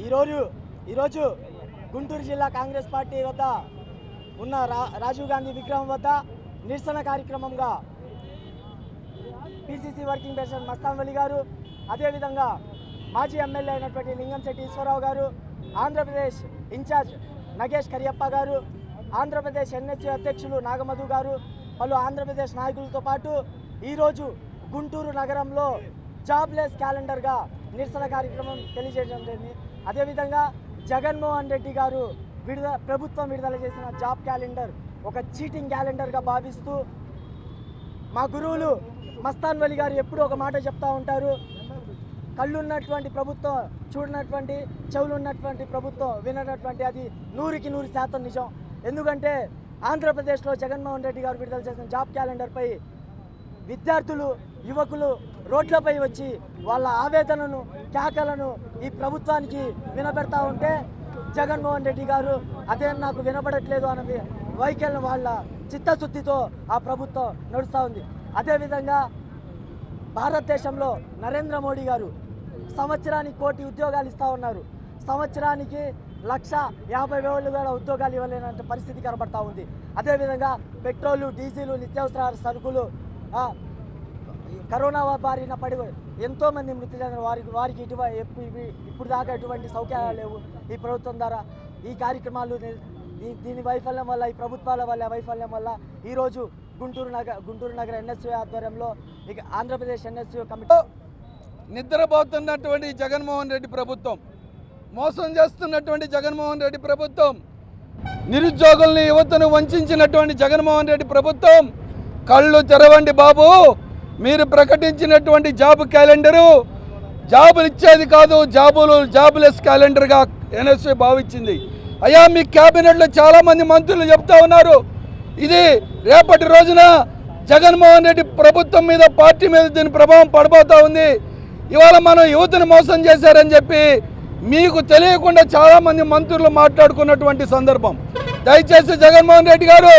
ఈరోజు గుంటూరు జిల్లా కాంగ్రెస్ పార్టీ వద్ద ఉన్న రాజీవ్ గాంధీ విగ్రహం వద్ద నిరసన కార్యక్రమంగా పిసిసి వర్కింగ్ ప్రెసిడెంట్ మస్తాన్ వలి గారు, అదేవిధంగా మాజీ ఎమ్మెల్యే అయినటువంటి లింగంశెట్టి ఈశ్వరరావు గారు, ఆంధ్రప్రదేశ్ ఇన్ఛార్జ్ నగేష్ కరియప్ప గారు, ఆంధ్రప్రదేశ్ ఎన్ఎస్యూ అధ్యక్షులు నాగమధు గారు, పలు ఆంధ్రప్రదేశ్ నాయకులతో పాటు ఈరోజు గుంటూరు నగరంలో జాబ్లెస్ క్యాలెండర్గా నిరసన కార్యక్రమం తెలియజేయడం జరిగింది. అదేవిధంగా జగన్మోహన్ రెడ్డి గారు ప్రభుత్వం విడుదల చేసిన జాబ్ క్యాలెండర్ ఒక చీటింగ్ క్యాలెండర్గా భావిస్తూ మా గురువులు మస్తాన్ వలి గారు ఎప్పుడూ ఒక మాట చెప్తూ ఉంటారు, కళ్ళున్నటువంటి ప్రభుత్వం చూడనటువంటి, చెవులున్నటువంటి ప్రభుత్వం విననటువంటి, అది 100% నిజం. ఎందుకంటే ఆంధ్రప్రదేశ్లో జగన్మోహన్ రెడ్డి గారు విడుదల చేసిన జాబ్ క్యాలెండర్పై విద్యార్థులు, యువకులు రోడ్లపై వచ్చి వాళ్ళ ఆవేదనను, కేకలను ఈ ప్రభుత్వానికి వినబెడతా ఉంటే జగన్మోహన్ రెడ్డి గారు అదే నాకు వినబడట్లేదు అన్నది వైఖరిని వాళ్ళ చిత్తశుద్ధితో ఆ ప్రభుత్వం నడుస్తూ ఉంది. అదేవిధంగా భారతదేశంలో నరేంద్ర మోడీ గారు సంవత్సరానికి 1 కోటి ఉద్యోగాలు ఇస్తూ ఉన్నారు. సంవత్సరానికి 1,50,000 ఉద్యోగాలు ఇవ్వలేనంత పరిస్థితి కనబడతా ఉంది. అదేవిధంగా పెట్రోలు, డీజిల్, నిత్యావసర సరుకులు కరోనా బారిన పడి ఎంతోమంది మృతి చెందిన వారికి ఇప్పుడు దాకా ఎటువంటి సౌకర్యాలు లేవు. ఈ ప్రభుత్వం ద్వారా ఈ కార్యక్రమాలు దీని వైఫల్యం వల్ల, ఈ ప్రభుత్వాల వల్ల వైఫల్యం వల్ల ఈరోజు గుంటూరు నగర ఎన్ఎస్యూ ఆధ్వర్యంలో ఇక ఆంధ్రప్రదేశ్ ఎన్ఎస్యూ కమిటీ నిద్రపోతున్నటువంటి జగన్మోహన్ రెడ్డి ప్రభుత్వం, మోసం చేస్తున్నటువంటి జగన్మోహన్ రెడ్డి ప్రభుత్వం, నిరుద్యోగుల్ని, యువతను వంచినటువంటి జగన్మోహన్ రెడ్డి ప్రభుత్వం, కళ్ళు తెరవండి బాబు. మీరు ప్రకటించినటువంటి జాబ్ క్యాలెండరు జాబులు ఇచ్చేది కాదు, జాబులెస్ క్యాలెండర్గా ఎన్ఎస్యూ భావించింది. అయ్యా, మీ క్యాబినెట్లో చాలామంది మంత్రులు చెప్తా ఉన్నారు, ఇది రేపటి రోజున జగన్మోహన్ రెడ్డి ప్రభుత్వం మీద, పార్టీ మీద దీని ప్రభావం పడబోతూ ఉంది. ఇవాళ మనం యువతను మోసం చేశారని చెప్పి మీకు తెలియకుండా చాలామంది మంత్రులు మాట్లాడుకున్నటువంటి సందర్భం. దయచేసి జగన్మోహన్ రెడ్డి గారు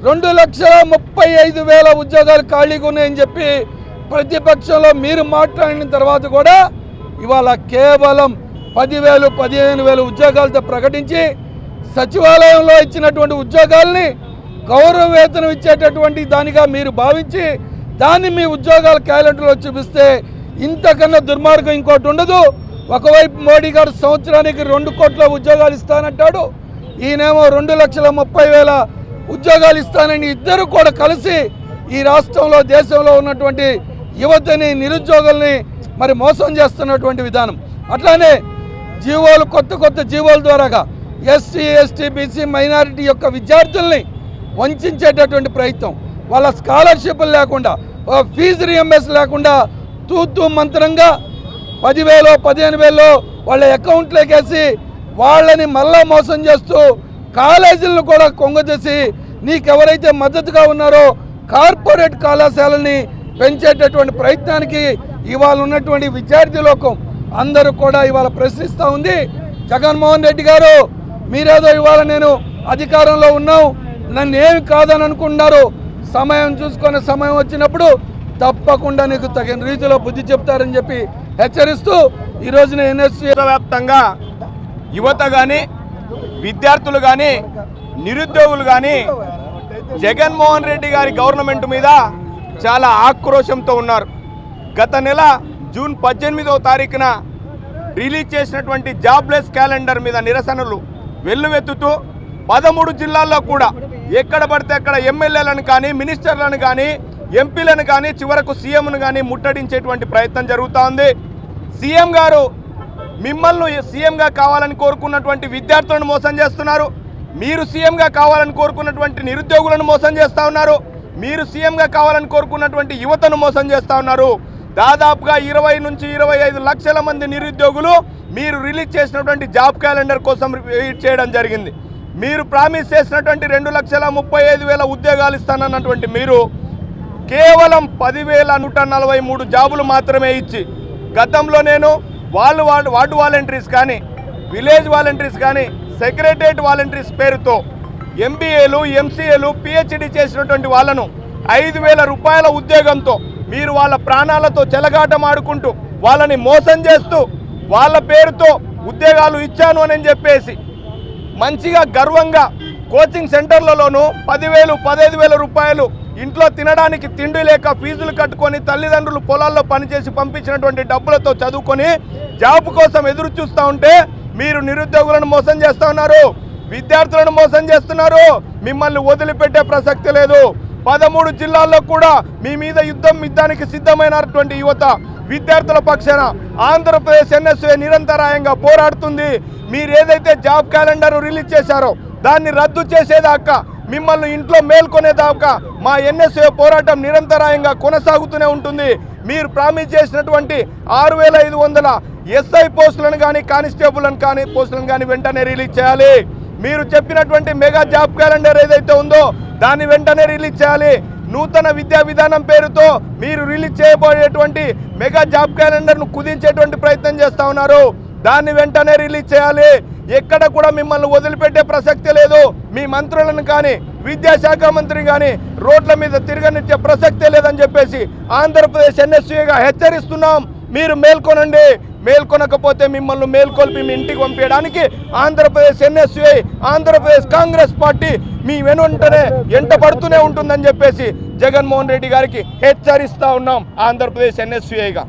2,35,000 ఉద్యోగాలు ఖాళీగా ఉన్నాయని చెప్పి ప్రతిపక్షంలో మీరు మాట్లాడిన తర్వాత కూడా ఇవాళ కేవలం 10,000, 15,000 ఉద్యోగాలతో ప్రకటించి సచివాలయంలో ఇచ్చినటువంటి ఉద్యోగాల్ని గౌరవ వేతనం ఇచ్చేటటువంటి దానిగా మీరు భావించి దాన్ని మీ ఉద్యోగాల క్యాలెండర్లో చూపిస్తే ఇంతకన్నా దుర్మార్గం ఇంకోటి ఉండదు. ఒకవైపు మోడీ గారు సంవత్సరానికి 2 కోట్ల ఉద్యోగాలు ఇస్తానంటాడు, ఈయనేమో 2,30,000 ఉద్యోగాలు ఇస్తానని ఇద్దరు కూడా కలిసి ఈ రాష్ట్రంలో, దేశంలో ఉన్నటువంటి యువతని, నిరుద్యోగుల్ని మరి మోసం చేస్తున్నటువంటి విధానం. అట్లానే జీవోలు, కొత్త జీవోల ద్వారాగా ఎస్సీ, ఎస్టీ, బీసీ, మైనారిటీ యొక్క విద్యార్థుల్ని వంచేటటువంటి ప్రయత్నం, వాళ్ళ స్కాలర్షిప్లు లేకుండా, ఫీజు రియంబర్స్ లేకుండా తూతూ మంత్రంగా 10,000, 15,000 వాళ్ళ అకౌంట్లోకి వేసి వాళ్ళని మళ్ళా మోసం చేస్తూ కాలేజీలను కూడా కొంగజేసి నీకెవరైతే మద్దతుగా ఉన్నారో కార్పొరేట్ కళాశాలని పెంచేటటువంటి ప్రయత్నానికి ఇవాళ ఉన్నటువంటి విద్యార్థి లోకం అందరూ కూడా ఇవాళ ప్రశ్నిస్తూ ఉంది. జగన్మోహన్ రెడ్డి గారు, మీరేదో ఇవాళ నేను అధికారంలో ఉన్నాం, నన్ను ఏమి కాదని అనుకున్నారు, సమయం చూసుకునే సమయం వచ్చినప్పుడు తప్పకుండా నీకు తగిన రీతిలో బుద్ధి చెప్తారని చెప్పి హెచ్చరిస్తూ ఈ రోజున ఎన్ఎస్సీ వ్యాప్తంగా యువత కానీ, విద్యార్థులు కానీ, నిరుద్యోగులు కానీ జగన్మోహన్ రెడ్డి గారి గవర్నమెంట్ మీద చాలా ఆక్రోశంతో ఉన్నారు. గత నెల జూన్ 18వ తారీఖున రిలీజ్ చేసినటువంటి జాబ్లెస్ క్యాలెండర్ మీద నిరసనలు వెల్లువెత్తుతూ 13 జిల్లాల్లో కూడా ఎక్కడ పడితే అక్కడ ఎమ్మెల్యేలను కానీ, మినిస్టర్లను కానీ, ఎంపీలను కానీ, చివరకు సీఎంను కానీ ముట్టడించేటువంటి ప్రయత్నం జరుగుతూ ఉంది. సీఎం గారు మిమ్మల్ని సీఎంగా కావాలని కోరుకున్నటువంటి విద్యార్థులను మోసం చేస్తున్నారు, మీరు సీఎంగా కావాలని కోరుకున్నటువంటి నిరుద్యోగులను మోసం చేస్తూ ఉన్నారు, మీరు సీఎంగా కావాలని కోరుకున్నటువంటి యువతను మోసం చేస్తూ ఉన్నారు. దాదాపుగా 20 నుంచి 25 లక్షల మంది నిరుద్యోగులు మీరు రిలీజ్ చేసినటువంటి జాబ్ క్యాలెండర్ కోసం వెయిట్ చేయడం జరిగింది. మీరు ప్రామిస్ చేసినటువంటి 2,35,000 ఉద్యోగాలు ఇస్తానన్నటువంటి మీరు కేవలం 10,143 జాబులు మాత్రమే ఇచ్చి, గతంలో నేను వార్డు వాలంటీర్స్ కానీ, విలేజ్ వాలంటీర్స్ కానీ, సెక్రటరియట్ వాలంటీర్స్ పేరుతో ఎంబీఏలు, ఎంసీఏలు, పిహెచ్డి చేసినటువంటి వాళ్ళను 5,000 రూపాయల ఉద్యోగంతో మీరు వాళ్ళ ప్రాణాలతో చెలగాటమాడుకుంటూ వాళ్ళని మోసం చేస్తూ వాళ్ళ పేరుతో ఉద్యోగాలు ఇచ్చాను అని చెప్పేసి మంచిగా గర్వంగా కోచింగ్ సెంటర్లలోనూ 10,000 15,000 రూపాయలు ఇంట్లో తినడానికి తిండి లేక ఫీజులు కట్టుకొని తల్లిదండ్రులు పొలాల్లో పనిచేసి పంపించినటువంటి డబ్బులతో చదువుకొని జాబ్ కోసం ఎదురు చూస్తూ ఉంటే మీరు నిరుద్యోగులను మోసం చేస్తూ ఉన్నారు, విద్యార్థులను మోసం చేస్తున్నారు. మిమ్మల్ని వదిలిపెట్టే ప్రసక్తి లేదు. 13 జిల్లాల్లో కూడా మీ మీద యుద్ధానికి సిద్ధమైనటువంటి యువత విద్యార్థుల పక్షాన ఆంధ్రప్రదేశ్ ఎన్ఎస్ఏ నిరంతరాయంగా పోరాడుతుంది. మీరు ఏదైతే జాబ్ క్యాలెండర్ రిలీజ్ చేశారో దాన్ని రద్దు చేసేదాకా, మిమ్మల్ని ఇంట్లో మేల్కొనేదాకా మా ఎన్ఎస్ఏ పోరాటం నిరంతరాయంగా కొనసాగుతూనే ఉంటుంది. మీరు ప్రామిస్ చేసినటువంటి 6,500 ఎస్ఐ పోస్టులను కానీ కానిస్టేబుల్ని కానీ పోస్టులను కానీ వెంటనే రిలీజ్ చేయాలి. మీరు చెప్పినటువంటి మెగా జాబ్ క్యాలెండర్ ఏదైతే ఉందో దాన్ని వెంటనే రిలీజ్ చేయాలి. నూతన విద్యా విధానం పేరుతో మీరు రిలీజ్ చేయబోయేటువంటి మెగా జాబ్ క్యాలెండర్ను కుదించేటువంటి ప్రయత్నం చేస్తూ ఉన్నారు. దాన్ని వెంటనే రిలీజ్ చేయాలి. ఎక్కడ కూడా మిమ్మల్ని వదిలిపెట్టే ప్రసక్తి లేదు. మీ మంత్రులను కానీ విద్యాశాఖ మంత్రిని కానీ రోడ్ల మీద తిరగనిచ్చే ప్రసక్తే లేదని చెప్పేసి ఆంధ్రప్రదేశ్ ఎన్ఎస్యూగా హెచ్చరిస్తున్నాం. మీరు మేల్కొనండి. మేల్కొనకపోతే మిమ్మల్ని మేల్కొల్పి మీ ఇంటికి పంపించడానికి ఆంధ్రప్రదేశ్ ఎన్ఎస్యూఐ, ఆంధ్రప్రదేశ్ కాంగ్రెస్ పార్టీ మీ వెనుంటనే ఎంటపడుతూనే ఉంటుందని చెప్పేసి జగన్మోహన్ రెడ్డి గారికి హెచ్చరిస్తూ ఉన్నాం ఆంధ్రప్రదేశ్ ఎన్ఎస్యూఐగా.